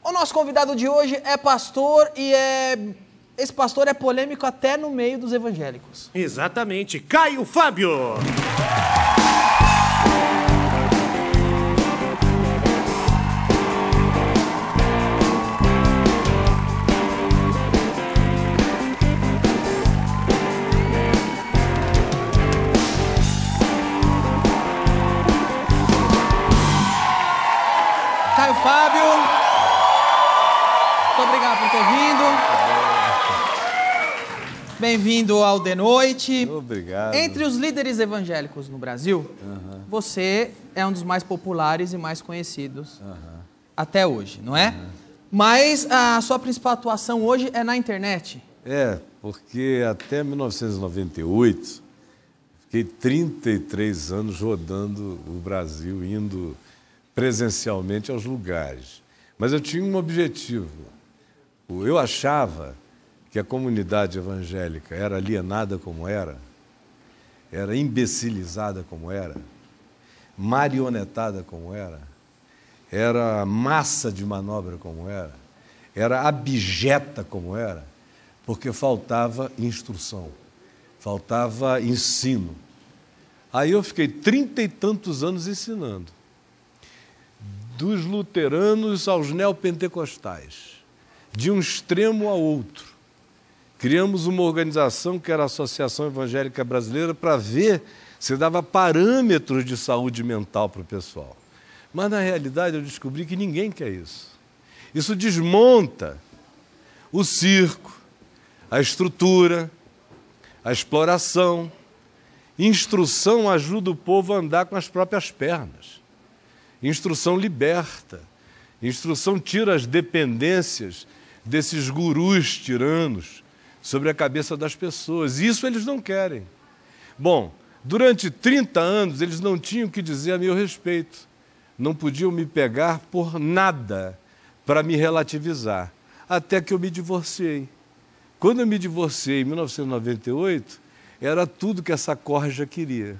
O nosso convidado de hoje é pastor e esse pastor é polêmico até no meio dos evangélicos. Exatamente, Caio Fábio! Caio Fábio, muito obrigado por ter vindo. Bem-vindo ao De Noite. Obrigado. Entre os líderes evangélicos no Brasil, você é um dos mais populares e mais conhecidos até hoje, não é? Mas a sua principal atuação hoje é na internet. É, porque até 1998, fiquei 33 anos rodando o Brasil, indo presencialmente aos lugares. Mas eu tinha um objetivo. Eu achava que a comunidade evangélica era alienada como era imbecilizada como era marionetada como era massa de manobra como era abjeta como era, porque faltava instrução, faltava ensino. Aí eu fiquei 30 e tantos anos ensinando, dos luteranos aos neopentecostais, de um extremo ao outro. Criamos uma organização que era a Associação Evangélica Brasileira para ver se dava parâmetros de saúde mental para o pessoal. Mas, na realidade, eu descobri que ninguém quer isso. Isso desmonta o circo, a estrutura, a exploração. Instrução ajuda o povo a andar com as próprias pernas. Instrução liberta. Instrução tira as dependências desses gurus tiranos sobre a cabeça das pessoas. Isso eles não querem. Bom, durante 30 anos eles não tinham o que dizer a meu respeito. Não podiam me pegar por nada para me relativizar. Até que eu me divorciei. Quando eu me divorciei em 1998, era tudo que essa corja queria.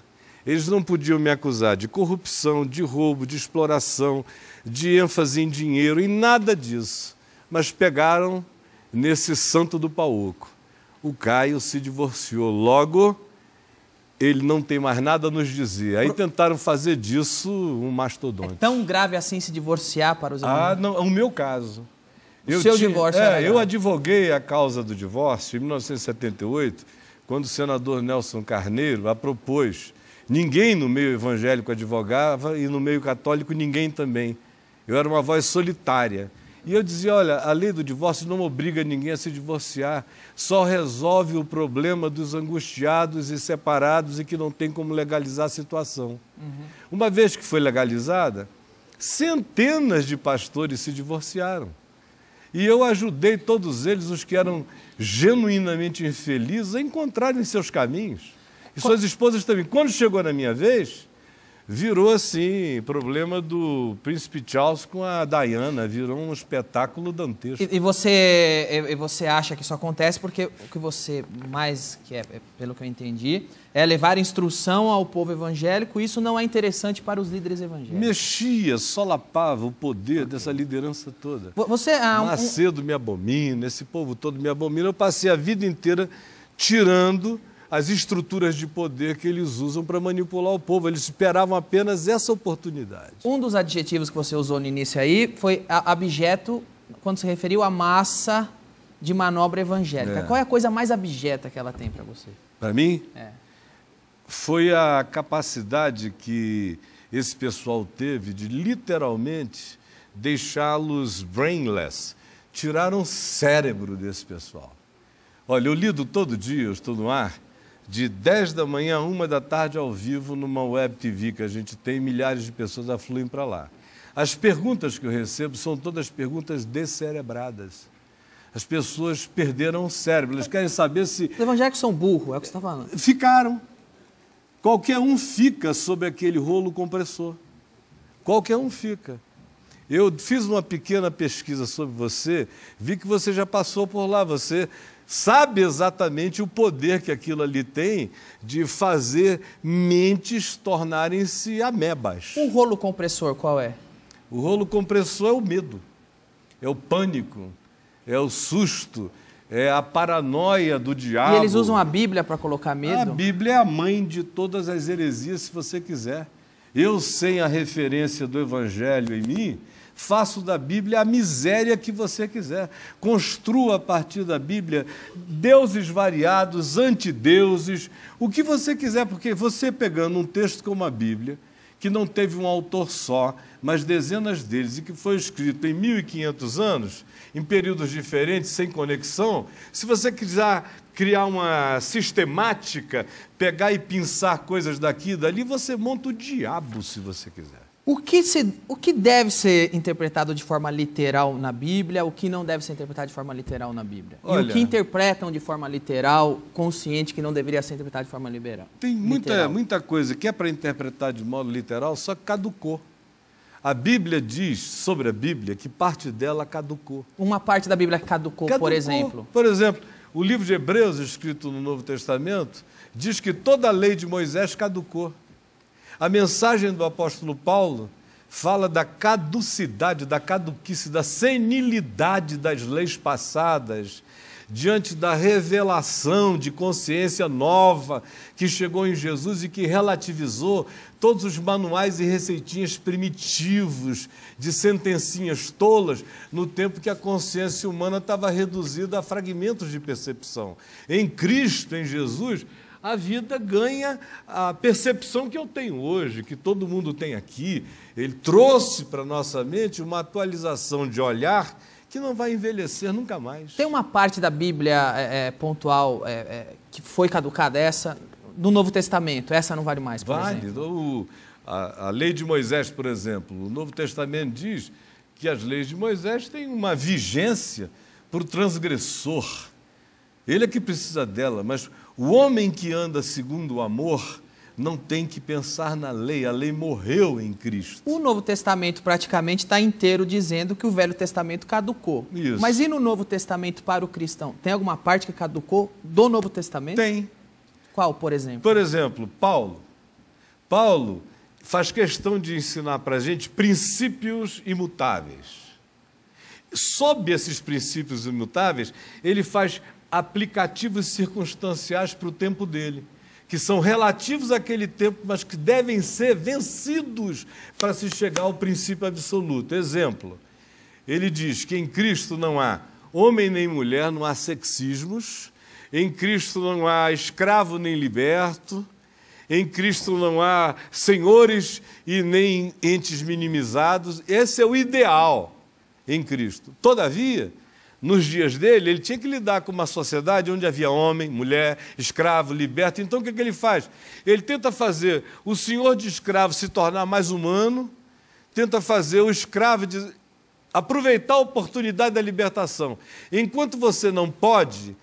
Eles não podiam me acusar de corrupção, de roubo, de exploração, de ênfase em dinheiro, em nada disso. Mas pegaram nesse santo do pauoco. O Caio se divorciou, logo ele não tem mais nada a nos dizer. Aí tentaram fazer disso um mastodonte. É tão grave assim se divorciar para os evangélicos? Não, o meu caso. Divórcio eu advoguei a causa do divórcio em 1978, quando o senador Nelson Carneiro a propôs. Ninguém no meio evangélico advogava e no meio católico ninguém também. Eu era uma voz solitária. E eu dizia, olha, a lei do divórcio não obriga ninguém a se divorciar, só resolve o problema dos angustiados e separados e que não tem como legalizar a situação. Uma vez que foi legalizada, centenas de pastores se divorciaram. E eu ajudei todos eles, os que eram genuinamente infelizes, a encontrarem seus caminhos. E suas esposas também. Quando chegou na minha vez, virou assim, problema do príncipe Charles com a Diana, virou um espetáculo dantesco. E você acha que isso acontece porque o que você mais quer, pelo que eu entendi, é levar instrução ao povo evangélico, e isso não é interessante para os líderes evangélicos. Mexia, solapava o poder dessa liderança toda. Macedo me abomina, esse povo todo me abomina. Eu passei a vida inteira tirando as estruturas de poder que eles usam para manipular o povo. Eles esperavam apenas essa oportunidade. Um dos adjetivos que você usou no início aí foi abjeto, quando se referiu à massa de manobra evangélica. Qual é a coisa mais abjeta que ela tem para você? Para mim? Foi a capacidade que esse pessoal teve de literalmente deixá-los brainless. Tiraram o cérebro desse pessoal. Olha, eu lido todo dia, eu estou no ar, de 10 da manhã a 1 da tarde ao vivo numa web TV que a gente tem, milhares de pessoas afluem para lá. As perguntas que eu recebo são todas perguntas descerebradas. As pessoas perderam o cérebro, eles querem saber se... Os evangélicos são burros, é o que você está falando. Ficaram. Qualquer um fica sob aquele rolo compressor. Qualquer um fica. Eu fiz uma pequena pesquisa sobre você, vi que você já passou por lá, você sabe exatamente o poder que aquilo ali tem de fazer mentes tornarem-se amebas. O rolo compressor qual é? O rolo compressor é o medo. é o pânico, é o susto, é a paranoia do diabo. E eles usam a Bíblia para colocar medo? A Bíblia é a mãe de todas as heresias, se você quiser. Eu, sem a referência do Evangelho em mim, faço da Bíblia a miséria que você quiser. Construa a partir da Bíblia deuses variados, antideuses, o que você quiser, porque você pegando um texto como a Bíblia, que não teve um autor só, mas dezenas deles, e que foi escrito em 1500 anos, em períodos diferentes, sem conexão, se você quiser criar uma sistemática, pegar e pensar coisas daqui e dali, você monta o diabo, se você quiser. O que deve ser interpretado de forma literal na Bíblia, o que não deve ser interpretado de forma literal na Bíblia? Olha, e o que interpretam de forma literal, consciente, que não deveria ser interpretado de forma liberal? Tem muita coisa que é para interpretar de modo literal, só que caducou. A Bíblia diz sobre a Bíblia que parte dela caducou. Uma parte da Bíblia caducou, por exemplo? Por exemplo, o livro de Hebreus, escrito no Novo Testamento, diz que toda a lei de Moisés caducou. A mensagem do apóstolo Paulo fala da caducidade, da caduquice, da senilidade das leis passadas, diante da revelação de consciência nova que chegou em Jesus e que relativizou todos os manuais e receitinhas primitivos de sentencinhas tolas no tempo que a consciência humana estava reduzida a fragmentos de percepção. Em Cristo, em Jesus, a vida ganha a percepção que eu tenho hoje, que todo mundo tem aqui. Ele trouxe para a nossa mente uma atualização de olhar que não vai envelhecer nunca mais. Tem uma parte da Bíblia pontual que foi caducada, essa, do Novo Testamento, essa não vale mais, por exemplo? A lei de Moisés, por exemplo, o Novo Testamento diz que as leis de Moisés têm uma vigência para o transgressor. Ele é que precisa dela, mas o homem que anda segundo o amor não tem que pensar na lei, a lei morreu em Cristo. O Novo Testamento praticamente está inteiro dizendo que o Velho Testamento caducou. Isso. Mas e no Novo Testamento para o cristão? Tem alguma parte que caducou do Novo Testamento? Tem. Qual, por exemplo? Por exemplo, Paulo. Paulo faz questão de ensinar para a gente princípios imutáveis. Sob esses princípios imutáveis, ele faz aplicativos circunstanciais para o tempo dele, que são relativos àquele tempo, mas que devem ser vencidos para se chegar ao princípio absoluto. Exemplo, ele diz que em Cristo não há homem nem mulher, não há sexismos, em Cristo não há escravo nem liberto, em Cristo não há senhores e nem entes minimizados. Esse é o ideal em Cristo. Todavia, nos dias dele, ele tinha que lidar com uma sociedade onde havia homem, mulher, escravo, liberto. Então, o que ele faz? Ele tenta fazer o senhor de escravo se tornar mais humano, tenta fazer o escravo aproveitar a oportunidade da libertação. Enquanto você não pode,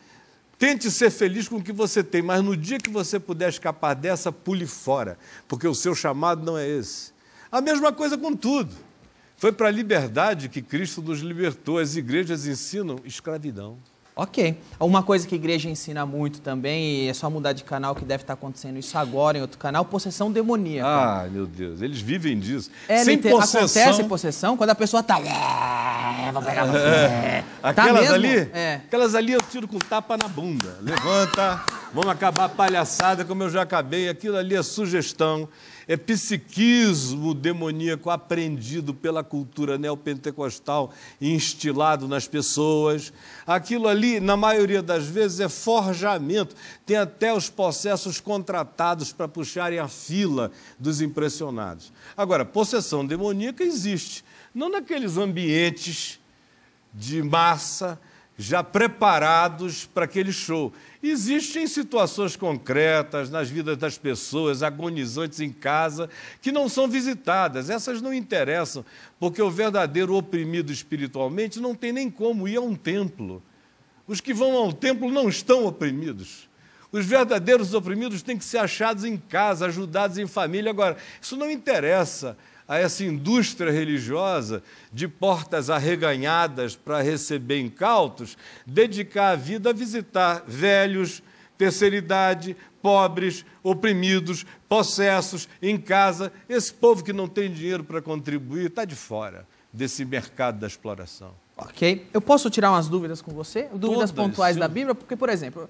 tente ser feliz com o que você tem, mas no dia que você puder escapar dessa, pule fora, porque o seu chamado não é esse. A mesma coisa com tudo. Foi para a liberdade que Cristo nos libertou. As igrejas ensinam escravidão. Ok. Uma coisa que a igreja ensina muito também, e é só mudar de canal que deve estar acontecendo isso agora em outro canal, possessão demoníaca. Ah, meu Deus, eles vivem disso. Sem possessão. Acontece possessão quando a pessoa está... Vou pegar você. Aquelas tá ali, é. Aquelas ali eu tiro com tapa na bunda. Levanta, vamos acabar a palhaçada como eu já acabei. Aquilo ali é sugestão. É psiquismo demoníaco aprendido pela cultura neopentecostal e instilado nas pessoas. Aquilo ali, na maioria das vezes, é forjamento. Tem até os possessos contratados para puxarem a fila dos impressionados. Agora, possessão demoníaca existe. Não naqueles ambientes de massa já preparados para aquele show. Existem situações concretas nas vidas das pessoas, agonizantes em casa, que não são visitadas. Essas não interessam, porque o verdadeiro oprimido espiritualmente não tem nem como ir a um templo. Os que vão ao templo não estão oprimidos. Os verdadeiros oprimidos têm que ser achados em casa, ajudados em família. Agora, isso não interessa a essa indústria religiosa de portas arreganhadas para receber incautos, dedicar a vida a visitar velhos, terceira idade, pobres, oprimidos, possessos, em casa. Esse povo que não tem dinheiro para contribuir está de fora desse mercado da exploração. Ok. Eu posso tirar umas dúvidas com você? Dúvidas pontuais da Bíblia? Porque, por exemplo,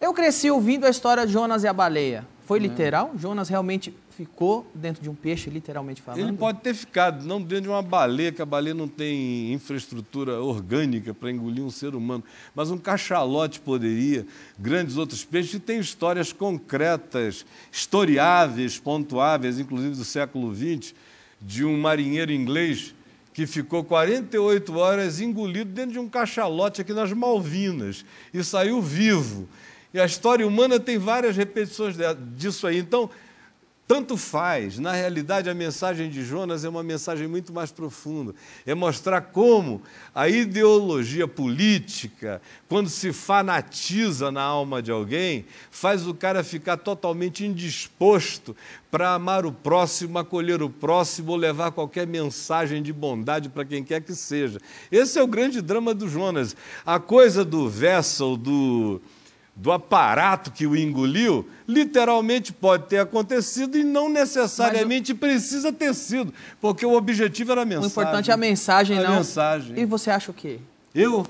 eu cresci ouvindo a história de Jonas e a baleia. Foi literal? Jonas realmente ficou dentro de um peixe, literalmente falando? Ele pode ter ficado, não dentro de uma baleia, que a baleia não tem infraestrutura orgânica para engolir um ser humano, mas um cachalote poderia, grandes outros peixes, e tem histórias concretas, historiáveis, pontuáveis, inclusive do século XX, de um marinheiro inglês que ficou 48 horas engolido dentro de um cachalote aqui nas Malvinas e saiu vivo. E a história humana tem várias repetições disso aí. Então, tanto faz. Na realidade, a mensagem de Jonas é uma mensagem muito mais profunda. É mostrar como a ideologia política, quando se fanatiza na alma de alguém, faz o cara ficar totalmente indisposto para amar o próximo, acolher o próximo ou levar qualquer mensagem de bondade para quem quer que seja. Esse é o grande drama do Jonas. A coisa do vessel, do aparato que o engoliu, literalmente pode ter acontecido e não necessariamente precisa ter sido, porque o objetivo era a mensagem. O importante é a mensagem, não? Mensagem. E você acha o quê? Eu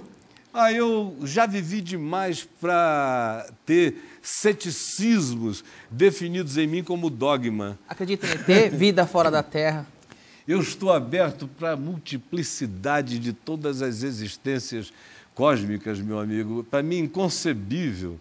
já vivi demais para ter ceticismos definidos em mim como dogma. Acredita em ET, vida fora da Terra? Eu estou aberto para a multiplicidade de todas as existências cósmicas, meu amigo. Para mim é inconcebível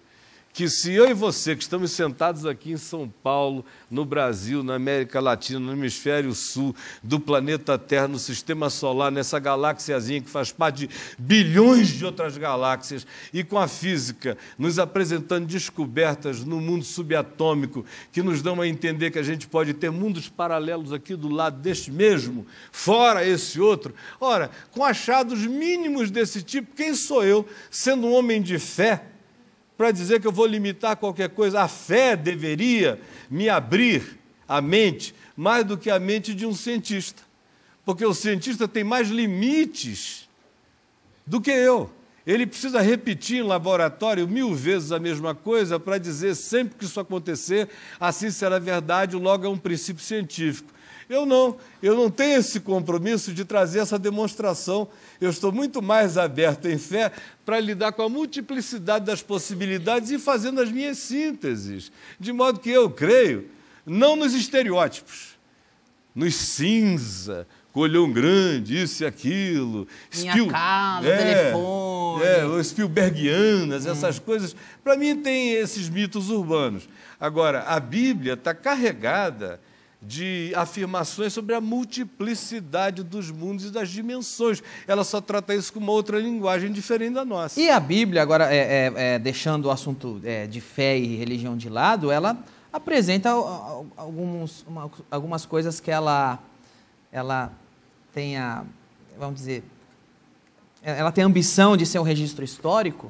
que se eu e você, que estamos sentados aqui em São Paulo, no Brasil, na América Latina, no hemisfério sul do planeta Terra, no sistema solar, nessa galáxiazinha que faz parte de bilhões de outras galáxias, e com a física nos apresentando descobertas no mundo subatômico que nos dão a entender que a gente pode ter mundos paralelos aqui do lado deste mesmo, fora esse outro. Ora, com achados mínimos desse tipo, quem sou eu, sendo um homem de fé, para dizer que eu vou limitar qualquer coisa? A fé deveria me abrir a mente mais do que a mente de um cientista, porque o cientista tem mais limites do que eu. Ele precisa repetir em laboratório 1000 vezes a mesma coisa para dizer sempre que isso acontecer, assim será verdade, logo é um princípio científico. Eu não tenho esse compromisso de trazer essa demonstração. Eu estou muito mais aberto em fé para lidar com a multiplicidade das possibilidades e fazendo as minhas sínteses, de modo que eu creio, não nos estereótipos, nos cinza, colhão grande, isso e aquilo. Minha casa, telefone. Os Spielbergianas, essas coisas. Para mim tem esses mitos urbanos. Agora, a Bíblia está carregada de afirmações sobre a multiplicidade dos mundos e das dimensões. Ela só trata isso com uma outra linguagem diferente da nossa. E a Bíblia, agora, deixando o assunto de fé e religião de lado, ela apresenta algumas coisas que ela tem vamos dizer, ela tem a ambição de ser um registro histórico,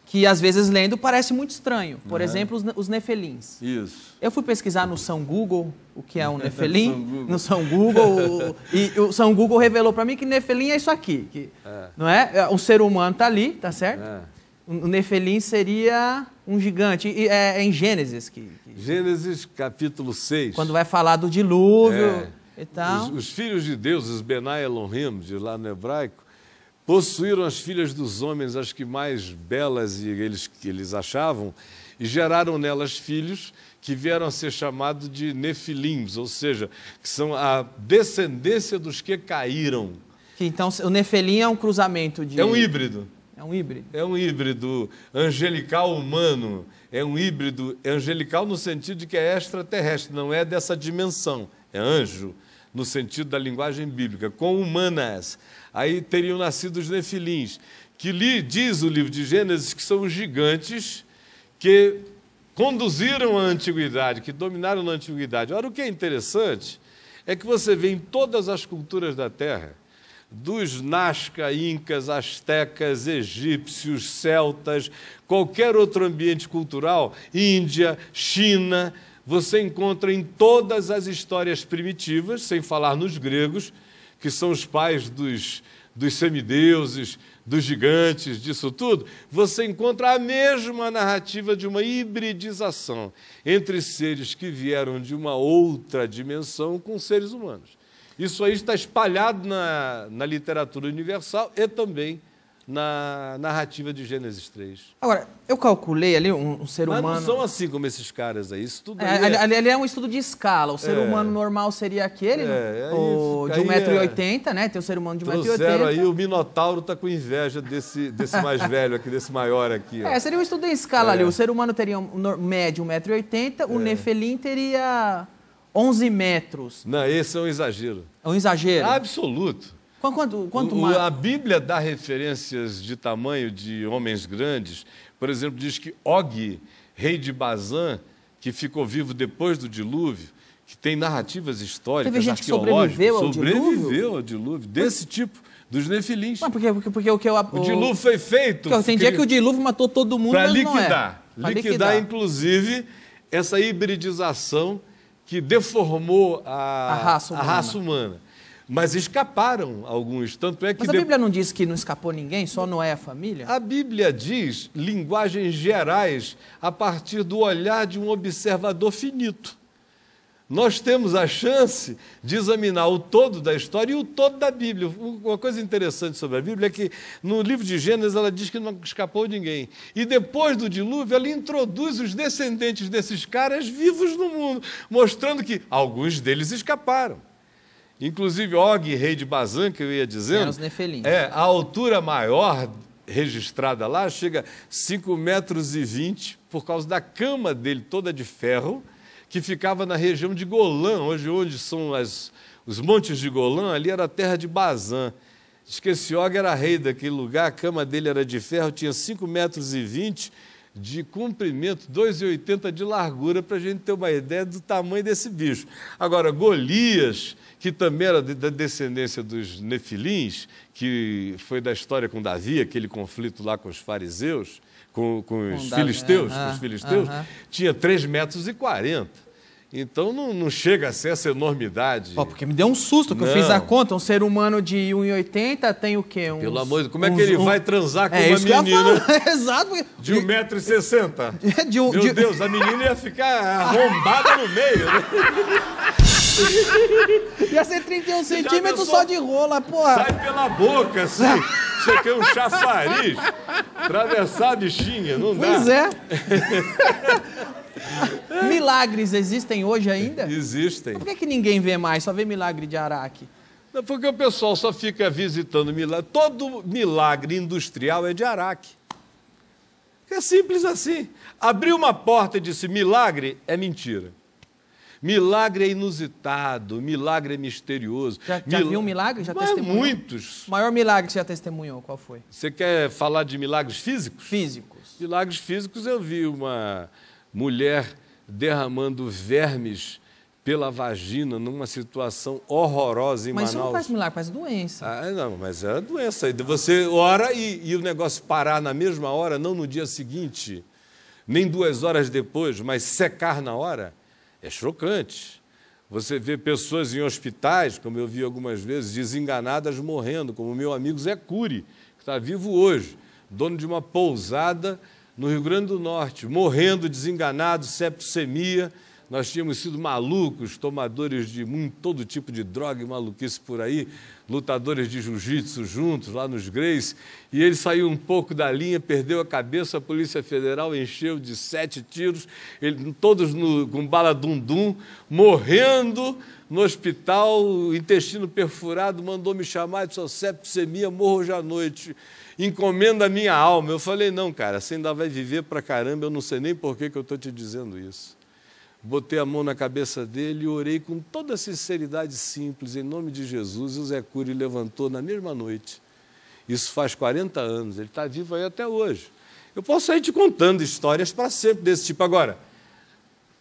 que às vezes lendo parece muito estranho. Por exemplo, os nefelins. Isso. Eu fui pesquisar no São Google o que é um nefelim, no São Google, e o São Google revelou para mim que nefelim é isso aqui, não é? Um ser humano está ali, tá certo? O nefelim seria um gigante, e é em Gênesis. Gênesis capítulo 6. Quando vai falar do dilúvio e tal. Os filhos de Deus, os Benai Elohim, de lá no hebraico, possuíram as filhas dos homens, as que mais belas que eles achavam, e geraram nelas filhos que vieram a ser chamados de nefilims, ou seja, que são a descendência dos que caíram. Então, o nefelim é um cruzamento de... É um híbrido. É um híbrido. É um híbrido angelical humano. É um híbrido angelical no sentido de que é extraterrestre, não é dessa dimensão. É anjo, no sentido da linguagem bíblica, com humanas. Aí teriam nascido os nefilins, que diz o livro de Gênesis que são os gigantes que conduziram a antiguidade, que dominaram na antiguidade. Ora, o que é interessante é que você vê em todas as culturas da Terra, dos Nazca, Incas, Astecas, egípcios, celtas, qualquer outro ambiente cultural, Índia, China, você encontra em todas as histórias primitivas, sem falar nos gregos, que são os pais dos semideuses, dos gigantes, disso tudo, você encontra a mesma narrativa de uma hibridização entre seres que vieram de uma outra dimensão com seres humanos. Isso aí está espalhado na literatura universal e também na narrativa de Gênesis 3. Agora, eu calculei ali um ser Mas humano... não são assim como esses caras aí. Isso tudo Ali é um estudo de escala. O ser humano normal seria aquele, de 1,80 m, né? Tem o ser humano de 1,80 m. Trouxeram aí, o Minotauro está com inveja desse mais velho aqui, desse maior aqui. Ó. Seria um estudo em escala ali. O ser humano teria médio 1,80 m, o Nefelim teria 11 metros. Não, esse é um exagero. É um exagero? Absoluto. Quanto mais? A Bíblia dá referências de tamanho de homens grandes. Por exemplo, diz que Og, rei de Bazã, que ficou vivo depois do dilúvio, que tem narrativas históricas, teve gente que arqueológicas, sobreviveu ao dilúvio, desse tipo, dos nefilins. Mas porque o que o dilúvio foi feito... Tem dia que o dilúvio matou todo mundo, para mas liquidar. Não é. Liquidar, inclusive, essa hibridização que deformou a raça humana. Mas escaparam alguns, tanto é que... Mas a Bíblia não diz que não escapou ninguém, só Noé e a família? A Bíblia diz linguagens gerais a partir do olhar de um observador finito. Nós temos a chance de examinar o todo da história e o todo da Bíblia. Uma coisa interessante sobre a Bíblia é que no livro de Gênesis ela diz que não escapou ninguém. E depois do dilúvio ela introduz os descendentes desses caras vivos no mundo, mostrando que alguns deles escaparam. Inclusive, Og, rei de Bazã, que eu ia dizendo, os Nefelim. A altura maior registrada lá chega a 5,20 m por causa da cama dele toda de ferro, que ficava na região de Golã, hoje onde são os montes de Golã, ali era a terra de Bazã. Diz que esse Og era rei daquele lugar, a cama dele era de ferro, tinha 5,20 m de comprimento, 2,80 m de largura, para a gente ter uma ideia do tamanho desse bicho. Agora, Golias, que também era da descendência dos nefilins, que foi da história com Davi, aquele conflito lá com os fariseus, com os filisteus, tinha 3,40 m. Então não chega a ser essa enormidade. Porque me deu um susto, que eu fiz a conta. Um ser humano de 1,80 m tem o quê? Pelo amor de Deus, como é que ele vai transar com uma menina Exato. de 1,60 m? Meu Deus, a menina ia ficar arrombada no meio, né? Ia ser 31 centímetros só de rola, porra. Sai pela boca, assim. Você quer um chafariz. Atravessar a bichinha, não dá. Pois é. Milagres existem hoje ainda? Existem. Por que ninguém vê mais? Só vê milagre de Araque? Não, porque o pessoal só fica visitando milagre. Todo milagre industrial é de Araque. É simples assim. Abriu uma porta e disse milagre, é mentira. Milagre é inusitado, milagre é misterioso. Já viu um milagre? Já testemunhou? Muitos. O maior milagre que você já testemunhou, qual foi? Você quer falar de milagres físicos? Físicos. Milagres físicos eu vi uma mulher derramando vermes pela vagina numa situação horrorosa em Manaus. Mas isso não faz milagre, faz doença. Não, mas é doença. Você ora e o negócio parar na mesma hora, não no dia seguinte, nem 2 horas depois, mas secar na hora. É chocante. Você vê pessoas em hospitais, como eu vi algumas vezes, desenganadas morrendo, como o meu amigo Zé Cury, que está vivo hoje, dono de uma pousada no Rio Grande do Norte, morrendo desenganado, septicemia. Nós tínhamos sido malucos, tomadores de todo tipo de droga e maluquice por aí, lutadores de jiu-jitsu juntos, lá nos Greys, e ele saiu um pouco da linha, perdeu a cabeça, a Polícia Federal encheu de 7 tiros, todos com bala dum-dum, morrendo no hospital, intestino perfurado, mandou me chamar, disse, septicemia, morro hoje à noite, encomenda a minha alma. Eu falei, não, cara, você ainda vai viver pra caramba, eu não sei nem por que eu estou te dizendo isso. Botei a mão na cabeça dele e orei com toda a sinceridade simples, em nome de Jesus, e o Zé Cury levantou na mesma noite. Isso faz 40 anos, ele está vivo aí até hoje. Eu posso sair te contando histórias para sempre desse tipo. Agora,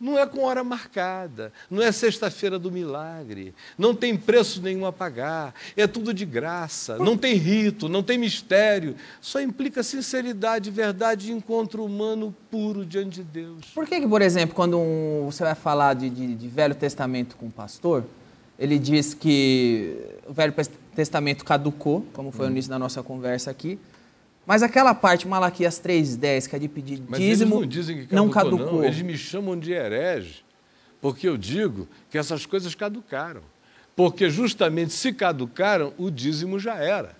não é com hora marcada, não é sexta-feira do milagre, não tem preço nenhum a pagar, é tudo de graça, não tem rito, não tem mistério, só implica sinceridade, verdade e encontro humano puro diante de Deus. Por que, por exemplo, quando você vai falar de Velho Testamento com o pastor, ele diz que o Velho Testamento caducou, como foi o início da nossa conversa aqui, mas aquela parte, Malaquias 3,10, que é de pedir mas dízimo, eles não dizem que caducou, não caducou. Não. Eles me chamam de herege, porque eu digo que essas coisas caducaram. porque justamente se caducaram, o dízimo já era.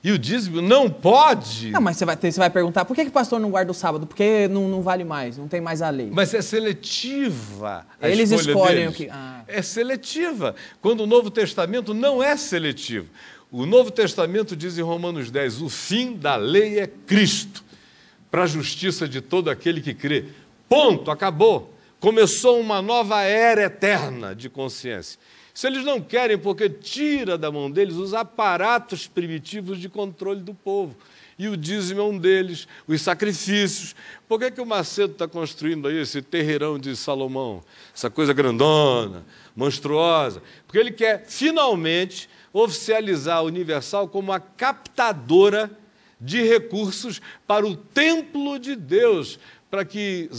E o dízimo não pode... Não, mas você vai perguntar, por que o pastor não guarda o sábado? Porque não vale mais, não tem mais a lei. Mas é seletiva a Eles escolha escolhem deles. o que... Ah. É seletiva, quando o Novo Testamento não é seletivo. O Novo Testamento diz em Romanos 10, o fim da lei é Cristo, para a justiça de todo aquele que crê. Ponto, acabou. Começou uma nova era eterna de consciência. Se eles não querem, porque tira da mão deles os aparatos primitivos de controle do povo. E o dízimo é um deles, os sacrifícios. Por que o Macedo está construindo aí esse terreirão de Salomão? Essa coisa grandona, monstruosa. Porque ele quer, finalmente, oficializar a Universal como a captadora de recursos para o templo de Deus, para que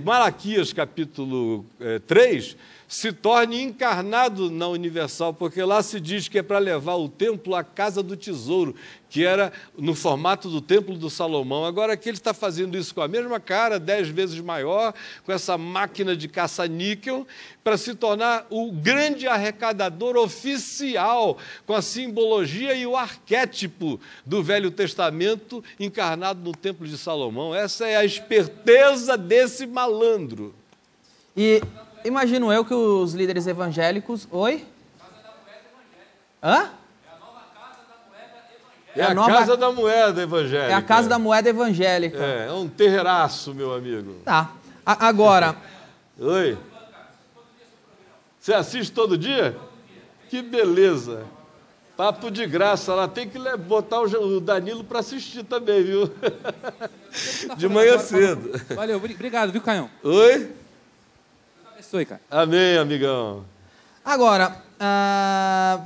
Malaquias, capítulo 3, se torne encarnado na Universal, porque lá se diz que é para levar o templo à casa do tesouro, que era no formato do templo do Salomão. Agora aqui ele está fazendo isso com a mesma cara, 10 vezes maior, com essa máquina de caça-níquel, para se tornar o grande arrecadador oficial, com a simbologia e o arquétipo do Velho Testamento encarnado no templo de Salomão. Essa é a esperteza desse malandro. E imagino eu que os líderes evangélicos... Oi? Hã? É a Casa da Moeda Evangélica. É a Casa da Moeda Evangélica. É um terreiraço, meu amigo. Tá. Agora... Oi? Você assiste todo dia? Que beleza. Papo de graça. Lá tem que botar o Danilo para assistir também, viu? De manhã cedo. Valeu, obrigado, viu, Caião? Oi? Abençoe, cara. Amém, amigão. Agora,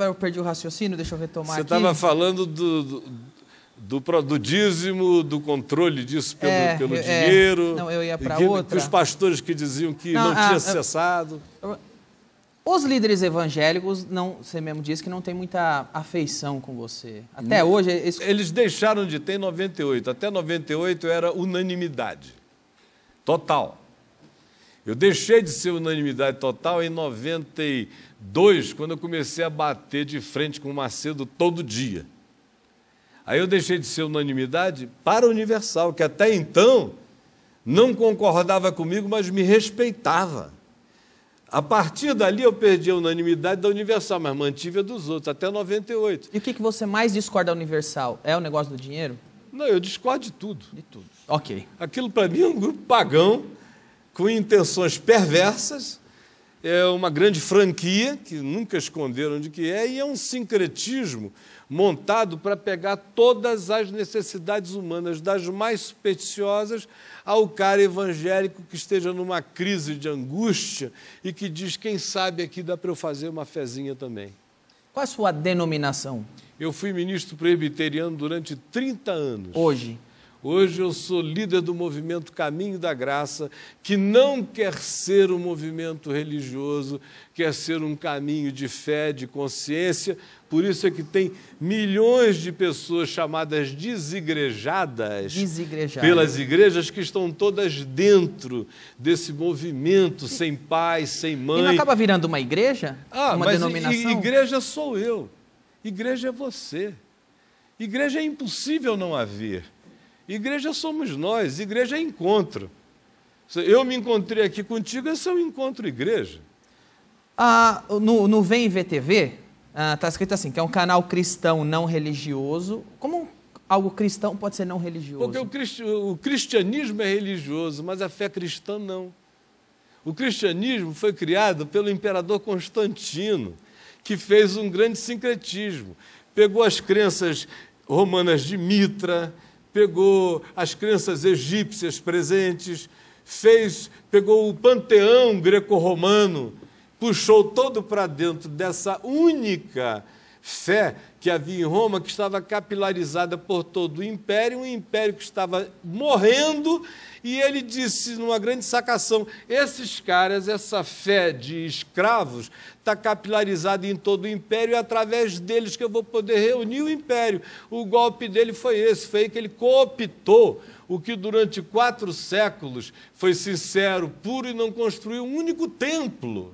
eu perdi o raciocínio, deixa eu retomar aqui. Você estava falando do dízimo, do controle disso pelo dinheiro. Não, eu ia para outra. Que os pastores que diziam que não tinha cessado. Os líderes evangélicos, você mesmo disse que não tem muita afeição com você. Até hoje... Eles deixaram de ter em 98. Até 98 era unanimidade. Total. Eu deixei de ser unanimidade total em 92, quando eu comecei a bater de frente com o Macedo todo dia. Aí eu deixei de ser unanimidade para a Universal, que até então não concordava comigo, mas me respeitava. A partir dali eu perdi a unanimidade da Universal, mas mantive a dos outros, até 98. E o que você mais discorda da Universal? É o negócio do dinheiro? Não, eu discordo de tudo. De tudo. Ok. Aquilo para mim é um grupo pagão, com intenções perversas, é uma grande franquia, que nunca esconderam de que é, e é um sincretismo montado para pegar todas as necessidades humanas, das mais supersticiosas ao cara evangélico que esteja numa crise de angústia e que diz, quem sabe aqui dá para eu fazer uma fezinha também. Qual é a sua denominação? Eu fui ministro presbiteriano durante 30 anos. Hoje? Hoje eu sou líder do movimento Caminho da Graça, que não quer ser um movimento religioso, quer ser um caminho de fé, de consciência. Por isso é que tem milhões de pessoas chamadas desigrejadas pelas igrejas, que estão todas dentro desse movimento, sem pai, sem mãe. E não acaba virando uma igreja? Uma denominação? Igreja sou eu, igreja é você. Igreja é impossível não haver. Igreja somos nós, igreja é encontro. Eu me encontrei aqui contigo, esse é um encontro igreja. No Vem VTV, está escrito assim, que é um canal cristão não religioso. Como algo cristão pode ser não religioso? Porque o cristianismo é religioso, mas a fé cristã não. O cristianismo foi criado pelo imperador Constantino, que fez um grande sincretismo. Pegou as crenças romanas de Mitra, pegou as crenças egípcias presentes, pegou o panteão greco-romano, puxou todo para dentro dessa única fé que havia em Roma, que estava capilarizada por todo o império, um império que estava morrendo, e ele disse, numa grande sacação, esses caras, essa fé de escravos, está capilarizada em todo o império, e é através deles que eu vou poder reunir o império. O golpe dele foi esse, foi que ele cooptou o que durante 4 séculos foi sincero, puro, e não construiu um único templo.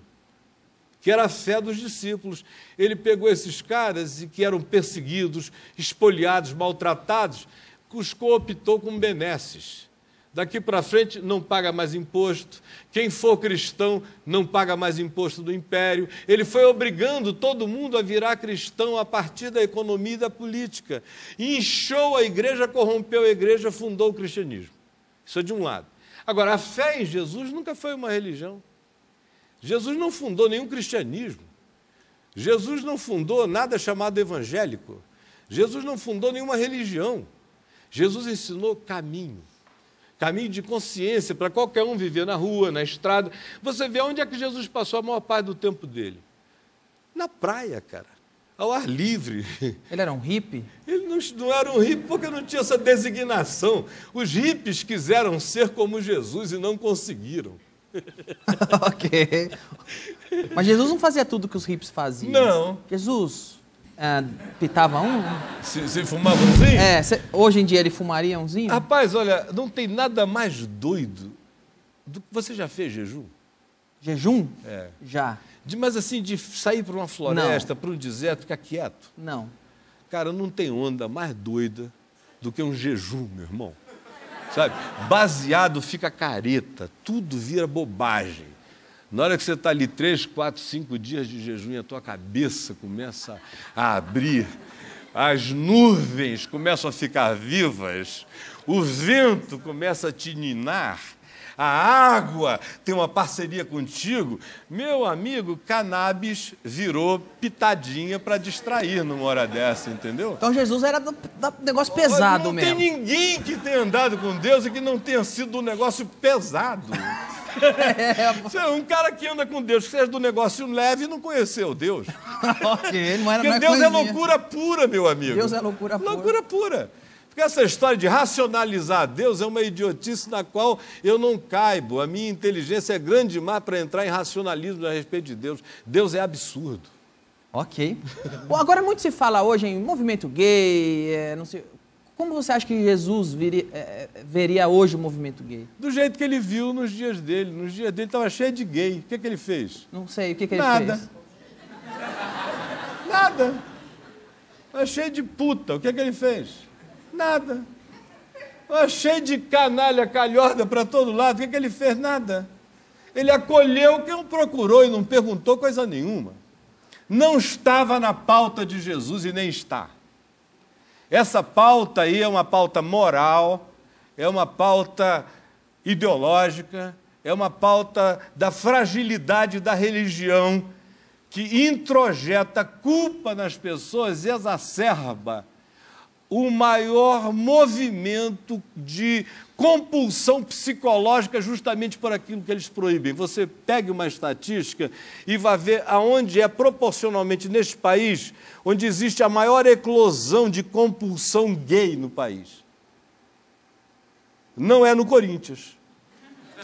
que era a fé dos discípulos. Ele pegou esses caras que eram perseguidos, espoliados, maltratados, os cooptou como benesses. Daqui para frente não paga mais imposto, quem for cristão não paga mais imposto do império. Ele foi obrigando todo mundo a virar cristão a partir da economia e da política. E inchou a igreja, corrompeu a igreja, fundou o cristianismo. Isso é de um lado. Agora, a fé em Jesus nunca foi uma religião. Jesus não fundou nenhum cristianismo. Jesus não fundou nada chamado evangélico. Jesus não fundou nenhuma religião. Jesus ensinou caminho de consciência para qualquer um viver na rua, na estrada. Você vê onde é que Jesus passou a maior parte do tempo dele? Na praia, cara, ao ar livre. Ele era um hippie? Ele não era um hippie porque não tinha essa designação. Os hippies quiseram ser como Jesus e não conseguiram. Ok. Mas Jesus não fazia tudo que os hippies faziam. Não. Jesus pitava um? Se fumava umzinho? Hoje em dia ele fumaria umzinho? Rapaz, olha, não tem nada mais doido do que... Você já fez jejum? Jejum? É. Já. Mas assim, de sair para uma floresta, para um deserto, ficar quieto? Não. Cara, não tem onda mais doida do que um jejum, meu irmão. Sabe? Baseado fica careta, tudo vira bobagem. Na hora que você está ali 3, 4, 5 dias de jejum e a tua cabeça começa a abrir, as nuvens começam a ficar vivas, o vento começa a te ninar, a água tem uma parceria contigo, meu amigo, cannabis virou pitadinha para distrair numa hora dessa, entendeu? Então Jesus era do negócio pesado mesmo. Não tem ninguém que tenha andado com Deus e que não tenha sido um negócio pesado. Um cara que anda com Deus, que seja do negócio leve, não conheceu Deus. Ok, não era. Porque Deus é loucura pura, meu amigo. Deus é loucura pura. Loucura pura. Porque essa história de racionalizar Deus é uma idiotice na qual eu não caibo. A minha inteligência é grande demais para entrar em racionalismo a respeito de Deus. Deus é absurdo. Ok. Bom, agora muito se fala hoje em movimento gay, não sei... Como você acha que Jesus veria hoje o movimento gay? Do jeito que ele viu nos dias dele. Nos dias dele estava cheio de gay. O que ele fez? Não sei, o que ele fez? Nada. Estava cheio de puta. O que ele fez? Nada. Estava cheio de canalha, calhorda para todo lado. O que ele fez? Nada. Ele acolheu quem o procurou e não perguntou coisa nenhuma. Não estava na pauta de Jesus e nem está. Essa pauta aí é uma pauta moral, é uma pauta ideológica, é uma pauta da fragilidade da religião que introjeta culpa nas pessoas e exacerba o maior movimento de compulsão psicológica justamente por aquilo que eles proíbem. Você pegue uma estatística e vai ver aonde é proporcionalmente neste país onde existe a maior eclosão de compulsão gay no país. Não é no Corinthians.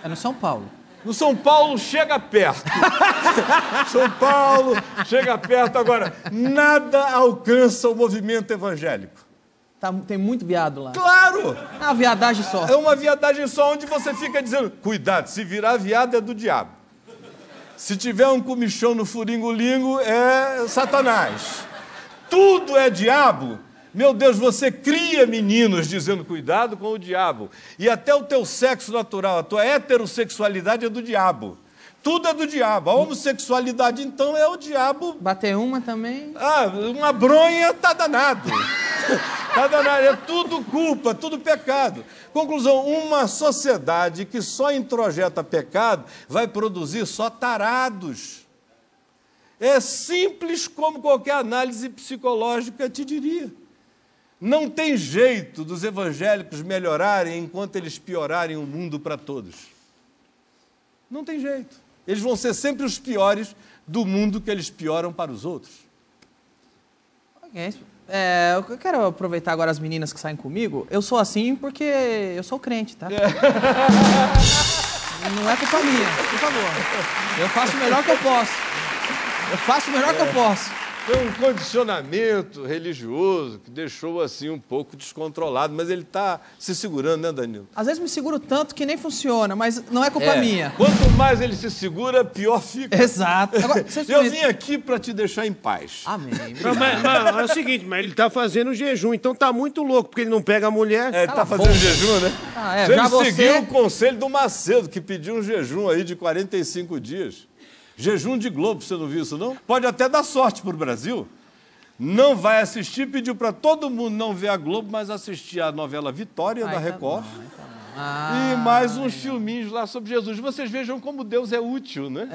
É no São Paulo. No São Paulo chega perto. São Paulo chega perto. Agora, nada alcança o movimento evangélico. Tem muito viado lá. Claro! É uma viadagem só. É uma viadagem só onde você fica dizendo, cuidado, se virar viado é do diabo. Se tiver um comichão no furingolingo, é Satanás. Tudo é diabo. Meu Deus, você cria meninos dizendo cuidado com o diabo. E até o teu sexo natural, a tua heterossexualidade é do diabo. Tudo é do diabo. A homossexualidade, então, é o diabo. Bater uma também. Uma bronha tá danado. Tá danado. É tudo culpa, tudo pecado. Conclusão, uma sociedade que só introjeta pecado vai produzir só tarados. É simples como qualquer análise psicológica te diria. Não tem jeito dos evangélicos melhorarem enquanto eles piorarem o mundo para todos. Não tem jeito. Eles vão ser sempre os piores do mundo que eles pioram para os outros. Ok. Eu quero aproveitar agora as meninas que saem comigo. Eu sou assim porque eu sou crente, tá? Não é culpa minha, por favor. Eu faço o melhor que eu posso. Eu faço o melhor que eu posso. Foi um condicionamento religioso que deixou assim um pouco descontrolado, mas ele está se segurando, né, Danilo? Às vezes me seguro tanto que nem funciona, mas não é culpa minha. Quanto mais ele se segura, pior fica. Exato. Agora, Eu vim aqui para te deixar em paz. Amém. Mas é o seguinte, mas ele tá fazendo jejum, então tá muito louco, porque ele não pega a mulher. Ele tá fazendo jejum, né? Ele seguiu o conselho do Macedo, que pediu um jejum aí de 45 dias. Jejum de Globo, você não viu isso, não? Pode até dar sorte pro Brasil. Não vai assistir, pediu para todo mundo não ver a Globo, mas assistir a novela Vitória da Record. E mais uns filminhos lá sobre Jesus. Vocês vejam como Deus é útil, né?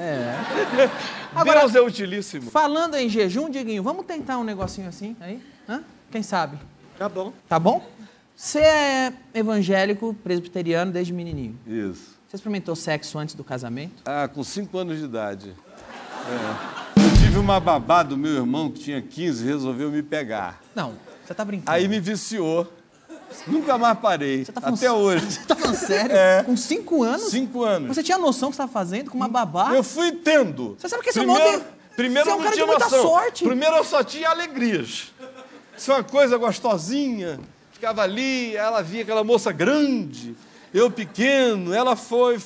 Agora, Deus é utilíssimo. falando em jejum, Dieguinho, vamos tentar um negocinho assim aí? Hã? Quem sabe? Tá bom. Tá bom? Você é evangélico, presbiteriano desde menininho. Isso. Você experimentou sexo antes do casamento? Ah, com 5 anos de idade. Eu tive uma babá do meu irmão que tinha 15 e resolveu me pegar. Não, você tá brincando. Aí me viciou. Nunca mais parei. Até hoje. Você tá falando sério? Com 5 anos? 5 anos. Você tinha noção que você estava fazendo com uma babá? Eu fui tendo. Você sabe que esse é o nome... Primeiro você é eu um não cara tinha de muita noção. sorte. Primeiro eu só tinha alegrias. Isso é uma coisa gostosinha. Ficava ali, ela via aquela moça grande, eu pequeno, ela foi.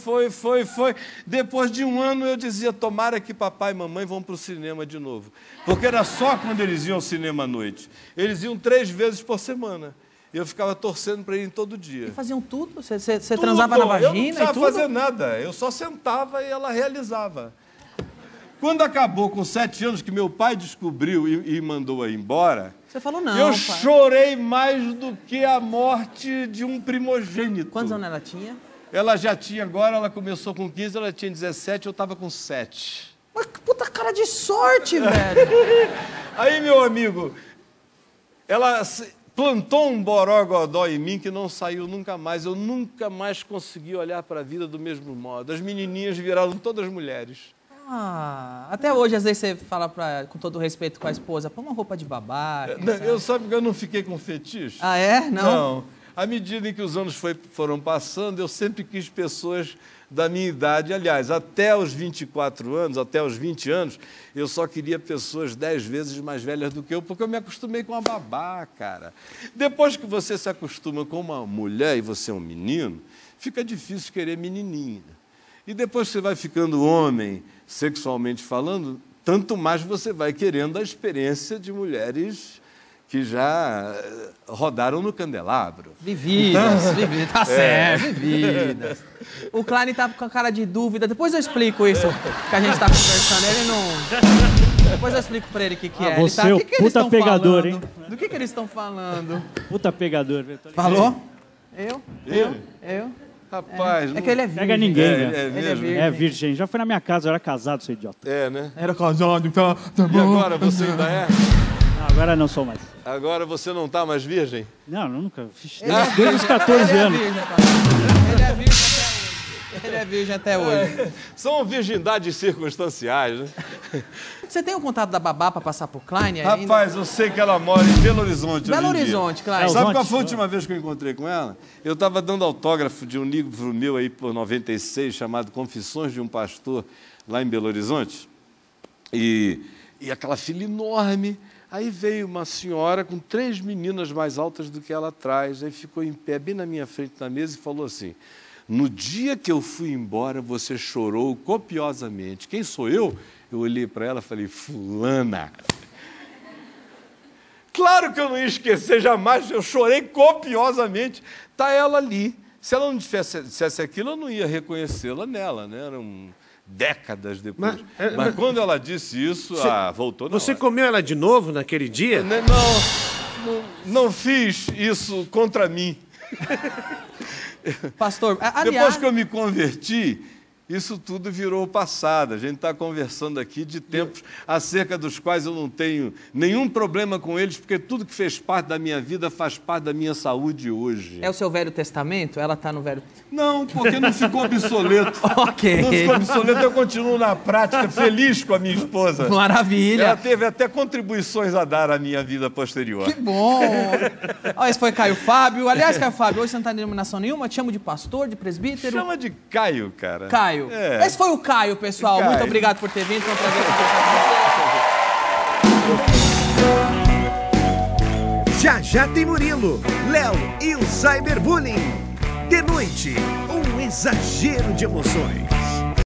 Depois de 1 ano eu dizia, tomara que papai e mamãe vão para o cinema de novo. Porque era só quando eles iam ao cinema à noite. Eles iam 3 vezes por semana. Eu ficava torcendo para irem todo dia. E faziam tudo? Você transava na vagina e tudo? Eu não precisava fazer nada, eu só sentava e ela realizava. Quando acabou com 7 anos, que meu pai descobriu e mandou-a embora, você falou não, eu pai. chorei mais do que a morte de um primogênito. Quantos anos ela tinha? Ela já tinha agora, ela começou com 15, ela tinha 17, eu estava com 7. Mas que puta cara de sorte, velho. Aí, meu amigo, ela plantou um borogodó em mim que não saiu nunca mais. Eu nunca mais consegui olhar para a vida do mesmo modo. As menininhas viraram todas mulheres. Até hoje, às vezes, você fala com todo respeito com a esposa, põe uma roupa de babá. Sabe que eu não fiquei com fetiche? Ah, é? Não. À medida em que os anos foram passando, eu sempre quis pessoas da minha idade. Aliás, até os 24 anos, até os 20 anos, eu só queria pessoas 10 vezes mais velhas do que eu, porque eu me acostumei com a babá, cara. Depois que você se acostuma com uma mulher e você é um menino, fica difícil querer menininha. E depois que você vai ficando homem, sexualmente falando, tanto mais você vai querendo a experiência de mulheres que já rodaram no candelabro. Vividas, tá certo, vividas. O Klein tá com a cara de dúvida, depois eu explico isso que a gente tá conversando, ele não... Depois eu explico pra ele o que é. Você ele tá... é o puta pegador, falando? hein? Do que eles estão falando? Puta pegador. Falou? Eu? Rapaz, é que ele é virgem. Pega ninguém, ele velho. é virgem. É virgem. Já foi na minha casa, eu era casado, seu idiota. É, né? Era casado, então... Tá E agora você ainda é? Não, agora não sou mais. Agora você não está mais virgem? Não, nunca. Desde os 14 anos. Ele é virgem até hoje. São virgindades circunstanciais, né? Você tem o contato da babá para passar por Klein ainda? Rapaz, eu sei que ela mora em Belo Horizonte. Belo hoje em dia. Horizonte, Klein. Sabe qual foi a última vez que eu encontrei com ela? Eu estava dando autógrafo de um livro meu aí por 96, chamado Confissões de um Pastor, lá em Belo Horizonte. E aquela fila enorme. Aí veio uma senhora com 3 meninas mais altas do que ela atrás. Aí ficou em pé, bem na minha frente na mesa, e falou assim: no dia que eu fui embora, você chorou copiosamente. Quem sou eu? Eu olhei para ela e falei: fulana. Claro que eu não ia esquecer jamais, eu chorei copiosamente. Está ela ali. Se ela não dissesse aquilo, eu não ia reconhecê-la nela, né? Eram décadas depois. Mas quando ela disse isso, voltou na Você hora. comeu ela de novo naquele dia? Não fiz isso contra mim. Pastor, aliás... Depois que eu me converti, isso tudo virou passado. A gente está conversando aqui de tempos acerca dos quais eu não tenho nenhum problema com eles, porque tudo que fez parte da minha vida faz parte da minha saúde hoje. É o seu Velho Testamento? Ela está no Velho... Não, porque não ficou obsoleto. Ok. Não ficou obsoleto, eu continuo na prática, feliz com a minha esposa. Maravilha. Ela teve até contribuições a dar à minha vida posterior. Que bom. Ó, esse foi Caio Fábio. Aliás, Caio Fábio, hoje você não está em denominação nenhuma, te chamo de pastor, de presbítero. Chama de Caio, cara. Caio. É. Esse foi o Caio, pessoal. Caio. Muito obrigado por ter vindo. Foi um prazer conversar com você. Já já tem Murilo, Léo e o Cyberbullying. De noite, um exagero de emoções.